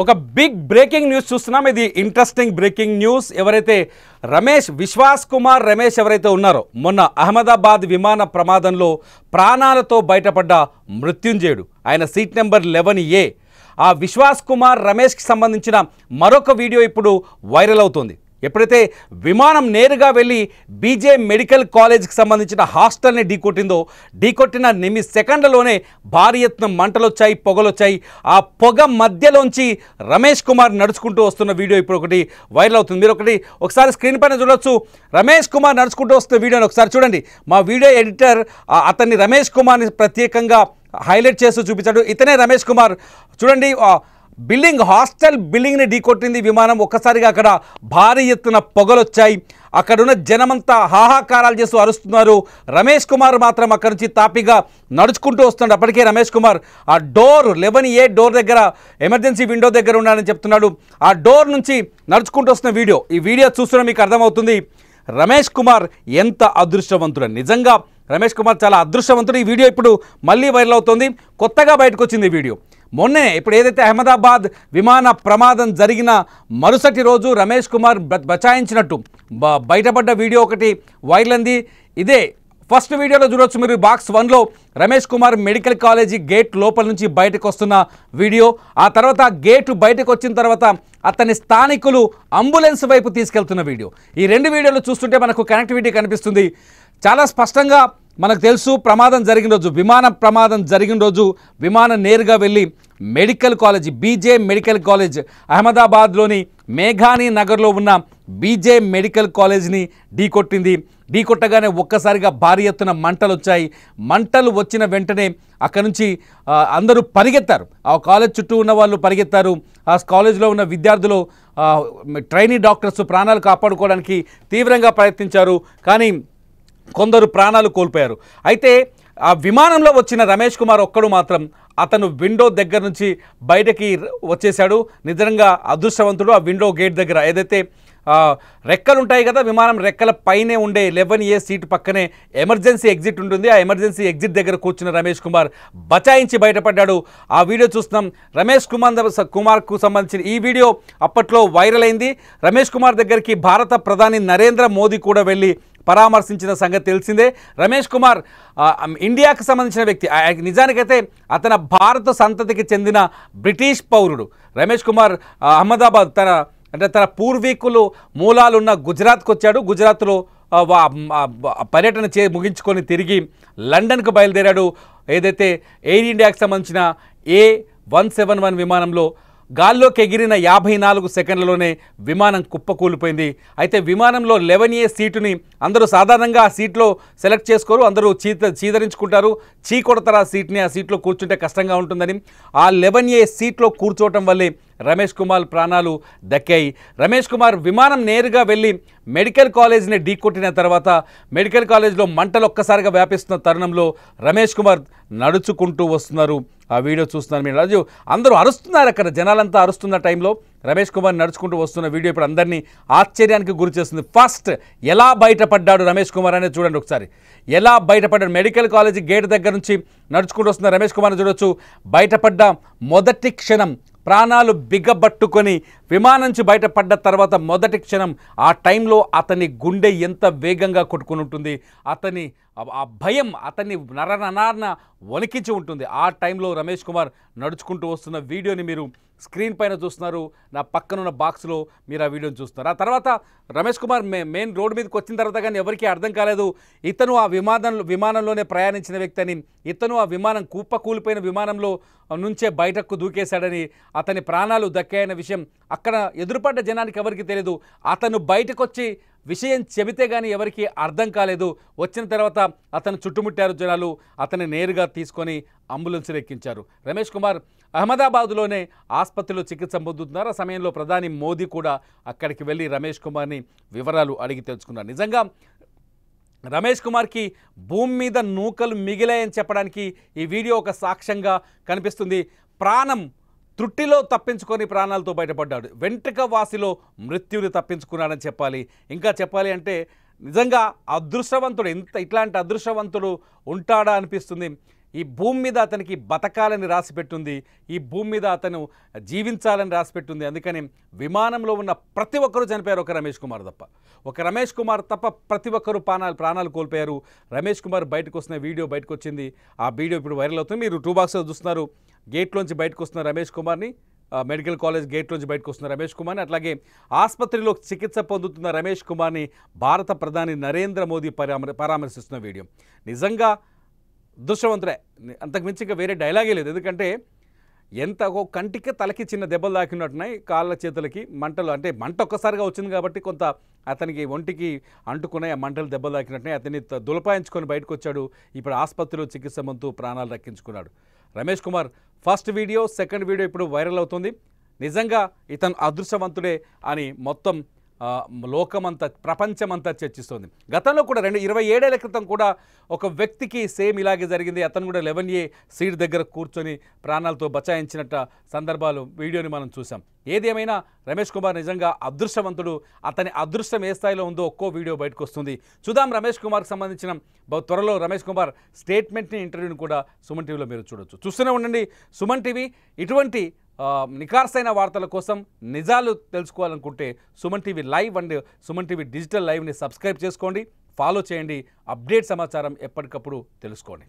ఒక big breaking news చూస్తున్నాం. ఇది ఇంట్రెస్టింగ్ బ్రేకింగ్ న్యూస్. ఎవరైతే విశ్వాస్ కుమార్ రమేష్ ఎవరైతే ఉన్నారో మొన్న అహ్మదాబాద్ విమాన ప్రమాదంలో ప్రాణాలతో బయటపడ్డ మృత్యుంజయుడు, ఆయన సీట్ నెంబర్ 11A, ఆ విశ్వాస్ కుమార్ రమేష్కి సంబంధించిన మరొక వీడియో ఇప్పుడు వైరల్ అవుతుంది. ఎప్పుడైతే విమానం నేరుగా వెళ్ళి బీజే మెడికల్ కాలేజ్కి సంబంధించిన హాస్టల్ని ఢీకొట్టిన సెకండ్లలోనే భారీ ఎత్తున మంటలొచ్చాయి, పొగలొచ్చాయి. ఆ పొగ మధ్యలోంచి రమేష్ కుమార్ నడుచుకుంటూ వస్తున్న వీడియో ఇప్పుడు ఒకటి వైరల్ అవుతుంది. మీరు ఒకసారి స్క్రీన్ పైన చూడొచ్చు. రమేష్ కుమార్ నడుచుకుంటూ వస్తున్న వీడియోని ఒకసారి చూడండి. మా వీడియో ఎడిటర్ అతన్ని రమేష్ కుమార్ని ప్రత్యేకంగా హైలైట్ చేస్తూ చూపించాడు. ఇతనే రమేష్ కుమార్. చూడండి, హాస్టల్ బిల్డింగ్ని ఢీకొట్టింది విమానం. ఒక్కసారిగా అక్కడ భారీ ఎత్తున పొగలొచ్చాయి. అక్కడున్న జనమంతా హాహాకారాలు చేస్తూ అరుస్తున్నారు. రమేష్ కుమార్ మాత్రం అక్కడి నుంచి తాపిగా నడుచుకుంటూ వస్తున్నాడు. అప్పటికే రమేష్ కుమార్ ఆ డోర్ 11A డోర్ దగ్గర, ఎమర్జెన్సీ విండో దగ్గర ఉన్నాడని చెప్తున్నాడు. ఆ డోర్ నుంచి నడుచుకుంటూ వస్తున్న వీడియో, ఈ వీడియో చూస్తున్న మీకు అర్థమవుతుంది రమేష్ కుమార్ ఎంత అదృష్టవంతుడు. నిజంగా రమేష్ కుమార్ చాలా అదృష్టవంతుడు. ఈ వీడియో ఇప్పుడు మళ్ళీ వైరల్ అవుతుంది. కొత్తగా బయటకు వచ్చింది ఈ వీడియో. మొన్నే ఇప్పుడు ఏదైతే అహ్మదాబాద్ విమాన ప్రమాదం జరిగిన మరుసటి రోజు రమేష్ కుమార్ బచాయించినట్టు బయటపడ్డ వీడియో ఒకటి వైరల్ అంది. ఇదే ఫస్ట్ వీడియోలో చూడొచ్చు మీరు. బాక్స్ 1లో Ramesh Kumar medical college gate లోపల నుంచి బయటకు వస్తున్న వీడియో. ఆ తర్వాత గేటు బయటకు వచ్చిన తర్వాత అతని స్థానికులు అంబులెన్స్ వైపు తీసుకెళ్తున్న వీడియో. ఈ రెండు వీడియోలు చూస్తుంటే మనకు కనెక్టివిటీ కనిపిస్తుంది. చాలా స్పష్టంగా మనకు తెలుసు, ప్రమాదం జరిగిన రోజు, విమాన ప్రమాదం జరిగిన రోజు విమానం నేరుగా వెళ్ళి medical college, BJ medical college, అహ్మదాబాద్లోని మేఘానీ నగర్లో ఉన్న బీజే మెడికల్ కాలేజ్ని ఢీకొట్టగానే ఒక్కసారిగా భారీ ఎత్తున మంటలు వచ్చాయి. మంటలు వచ్చిన వెంటనే అక్కడి నుంచి అందరూ పరిగెత్తారు. ఆ కాలేజ్ చుట్టూ ఉన్న వాళ్ళు పరిగెత్తారు. ఆ కాలేజ్లో ఉన్న విద్యార్థులు, ట్రైనీ డాక్టర్స్ ప్రాణాలు కాపాడుకోవడానికి తీవ్రంగా ప్రయత్నించారు. కానీ కొందరు ప్రాణాలు కోల్పోయారు. అయితే ఆ విమానంలో వచ్చిన రమేష్ కుమార్ ఒక్కడు మాత్రం అతను విండో దగ్గర నుంచి బయటకి వచ్చేసాడు. నిజంగా అదృష్టవంతుడు. ఆ విండో గేట్ దగ్గర ఏదైతే రెక్కలు ఉంటాయి కదా, విమానం రెక్కల పైనే ఉండే 11A సీట్ పక్కనే ఎమర్జెన్సీ ఎగ్జిట్ ఉంటుంది. ఆ ఎమర్జెన్సీ ఎగ్జిట్ దగ్గర కూర్చున్న రమేష్ కుమార్ బచాయించి బయటపడ్డాడు. ఆ వీడియో చూస్తున్నాం. రమేష్ కుమార్కు సంబంధించిన ఈ వీడియో అప్పట్లో వైరల్ అయింది. రమేష్ కుమార్ దగ్గరికి భారత ప్రధాని నరేంద్ర మోదీ కూడా వెళ్ళి పరామర్శించిన సంగతి తెలిసిందే. రమేష్ కుమార్ ఇండియాకు సంబంధించిన వ్యక్తి. నిజానికైతే అతను భారత సంతతికి చెందిన బ్రిటిష్ పౌరుడు. రమేష్ కుమార్ అహ్మదాబాద్ తన పూర్వీకులు మూలాలున్న గుజరాత్కు వచ్చాడు. గుజరాత్లో పర్యటన ముగించుకొని తిరిగి లండన్కు బయలుదేరాడు. ఏదైతే ఎయిర్ ఇండియాకు సంబంధించిన A171 విమానంలో గాల్లోకి ఎగిరిన 54 సెకండ్లలోనే విమానం కుప్పకూలిపోయింది. అయితే విమానంలో 11A సీటుని అందరూ సాధారణంగా ఆ సీట్లో సెలెక్ట్ చేసుకోరు, అందరూ చీదరించుకుంటారు, కొడతారు ఆ సీట్ని. ఆ సీట్లో కూర్చుంటే కష్టంగా ఉంటుందని ఆ 11A సీట్లో కూర్చోవటం వల్లే రమేష్ కుమార్ ప్రాణాలు దక్కాయి. రమేష్ కుమార్ విమానం నేరుగా వెళ్ళి మెడికల్ కాలేజ్ని ఢీకొట్టిన తర్వాత మెడికల్ కాలేజ్లో మంటలు ఒక్కసారిగా వ్యాపిస్తున్న తరుణంలో రమేష్ కుమార్ నడుచుకుంటూ వస్తున్నారు. ఆ వీడియో చూస్తున్నారు మీరు. రాజు అందరూ అరుస్తున్నారు, అక్కడ జనాలంతా అరుస్తున్న టైంలో రమేష్ కుమార్ నడుచుకుంటూ వస్తున్న వీడియో ఇప్పుడు అందరినీ ఆశ్చర్యానికి గురి చేస్తుంది. ఫస్ట్ ఎలా బయటపడ్డాడు రమేష్ కుమార్ అనేది చూడండి ఒకసారి. ఎలా బయటపడ్డాడు? మెడికల్ కాలేజీ గేట్ దగ్గర నుంచి నడుచుకుంటూ వస్తున్న రమేష్ కుమార్ని చూడొచ్చు. బయటపడ్డ మొదటి క్షణం ప్రాణాలు బిగబట్టుకొని విమానం నుంచి బయటపడ్డ తర్వాత మొదటి క్షణం, ఆ టైంలో అతని గుండె ఎంత వేగంగా కొట్టుకుని ఉంటుంది, అతని ఆ భయం అతన్ని నరనరాన వణికించి ఉంటుంది. ఆ టైంలో రమేష్ కుమార్ నడుచుకుంటూ వస్తున్న వీడియోని మీరు స్క్రీన్ పైన చూస్తున్నారు. నా పక్కనున్న బాక్స్లో మీరు ఆ వీడియోని చూస్తున్నారు. ఆ తర్వాత రమేష్ కుమార్ మెయిన్ రోడ్డు మీదకి వచ్చిన తర్వాత కానీ ఎవరికీ అర్థం కాలేదు ఇతను ఆ విమానంలోనే ప్రయాణించిన వ్యక్తి అని. ఇతను ఆ విమానం కూలిపోయిన విమానంలో నుంచే బయటకు దూకేశాడని, అతని ప్రాణాలు దక్కాయన్న విషయం అక్కడ ఎదురుపడ్డ జనానికి ఎవరికి తెలియదు. అతను బయటకు వచ్చి విషయం చెబితే కానీ ఎవరికి అర్థం కాలేదు. వచ్చిన తర్వాత అతను చుట్టుముట్టారు జనాలు. అతన్ని నేరుగా తీసుకొని అంబులెన్స్లో ఎక్కించారు. రమేష్ కుమార్ అహ్మదాబాద్లోనే ఆసుపత్రిలో చికిత్స పొందుతున్నారు. ఆ సమయంలో ప్రధాని మోదీ కూడా అక్కడికి వెళ్ళి రమేష్ కుమార్ని వివరాలు అడిగి తెలుసుకున్నారు. నిజంగా రమేష్ కుమార్కి భూమి మీద నూకలు మిగిలాయని చెప్పడానికి ఈ వీడియో ఒక సాక్ష్యంగా కనిపిస్తుంది. ప్రాణం త్రుట్టిలో తప్పించుకొని ప్రాణాలతో బయటపడ్డాడు. వెంట్రుక వాసిలో మృత్యుని తప్పించుకున్నాడని చెప్పాలి. ఇంకా చెప్పాలి అంటే నిజంగా అదృష్టవంతుడు ఇట్లాంటి అదృష్టవంతుడు ఉంటాడా అనిపిస్తుంది. ఈ భూమి మీద అతనికి బతకాలని రాసిపెట్టుంది, ఈ భూమి మీద అతను జీవించాలని రాసిపెట్టుంది. అందుకని విమానంలో ఉన్న ప్రతి ఒక్కరూ చనిపోయారు, ఒక రమేష్ కుమార్ తప్ప. ఒక రమేష్ కుమార్ తప్ప ప్రతి ఒక్కరూ ప్రాణాలు కోల్పోయారు. రమేష్ కుమార్ బయటకు వస్తున్న వీడియో బయటకు వచ్చింది. ఆ వీడియో ఇప్పుడు వైరల్ అవుతుంది. మీరు టూ బాక్స్లో చూస్తున్నారు. గేట్లోంచి బయటకు వస్తున్న రమేష్ కుమార్ని, మెడికల్ కాలేజ్ గేట్లోంచి బయటకు వస్తున్న రమేష్ కుమార్ని, అట్లాగే ఆసుపత్రిలో చికిత్స పొందుతున్న రమేష్ కుమార్ని భారత ప్రధాని నరేంద్ర మోదీ పరామర్శిస్తున్న వీడియో. నిజంగా అదృష్టవంతుడే, అంతకుమించి ఇంకా వేరే డైలాగే లేదు. ఎందుకంటే ఎంత కంటికి తలకి చిన్న దెబ్బలు తాకినట్టున్నాయి, కాళ్ళ చేతులకి మంటలు. అంటే మంట ఒక్కసారిగా వచ్చింది కాబట్టి కొంత అతనికి ఒంటికి అంటుకున్నాయి, ఆ మంటలు దెబ్బలు తాకినట్టున్నాయి. అతన్ని దులపాయించుకొని బయటకు వచ్చాడు. ఇప్పుడు ఆసుపత్రిలో చికిత్స పొందుతూ ప్రాణాలు దక్కించుకున్నాడు. Ramesh Kumar first video, second video ఇప్పుడు వైరల్ అవుతుంది. నిజంగా ఇతను అదృష్టవంతుడే అని మొత్తం లోకమంతా, ప్రపంచమంతా చర్చిస్తోంది. గతంలో కూడా 27 ఏళ్ల క్రితం కూడా ఒక వ్యక్తికి సేమ్ ఇలాగే జరిగింది. అతను కూడా 11A సీట్ దగ్గర కూర్చొని ప్రాణాలతో బచాయించినట్టు సందర్భాలు, వీడియోని మనం చూసాం. ఏది ఏమైనా రమేష్ కుమార్ నిజంగా అదృష్టవంతుడు. అతని అదృష్టం ఏ స్థాయిలో ఉందో ఒక్కో వీడియో బయటకు వస్తుంది. చూద్దాం. రమేష్ కుమార్కి సంబంధించిన త్వరలో రమేష్ కుమార్ స్టేట్మెంట్ని, ఇంటర్వ్యూని కూడా సుమన్ టీవీలో మీరు చూడొచ్చు. చూస్తూనే ఉండండి సుమన్ టీవీ. ఇటువంటి నిఖార్సైన వార్తల కోసం, నిజాలు తెలుసుకోవాలనుకుంటే Suman TV live and Suman TV digital లైవ్ని సబ్స్క్రైబ్ చేసుకోండి, ఫాలో చేయండి. అప్డేట్ సమాచారం ఎప్పటికప్పుడు తెలుసుకోండి.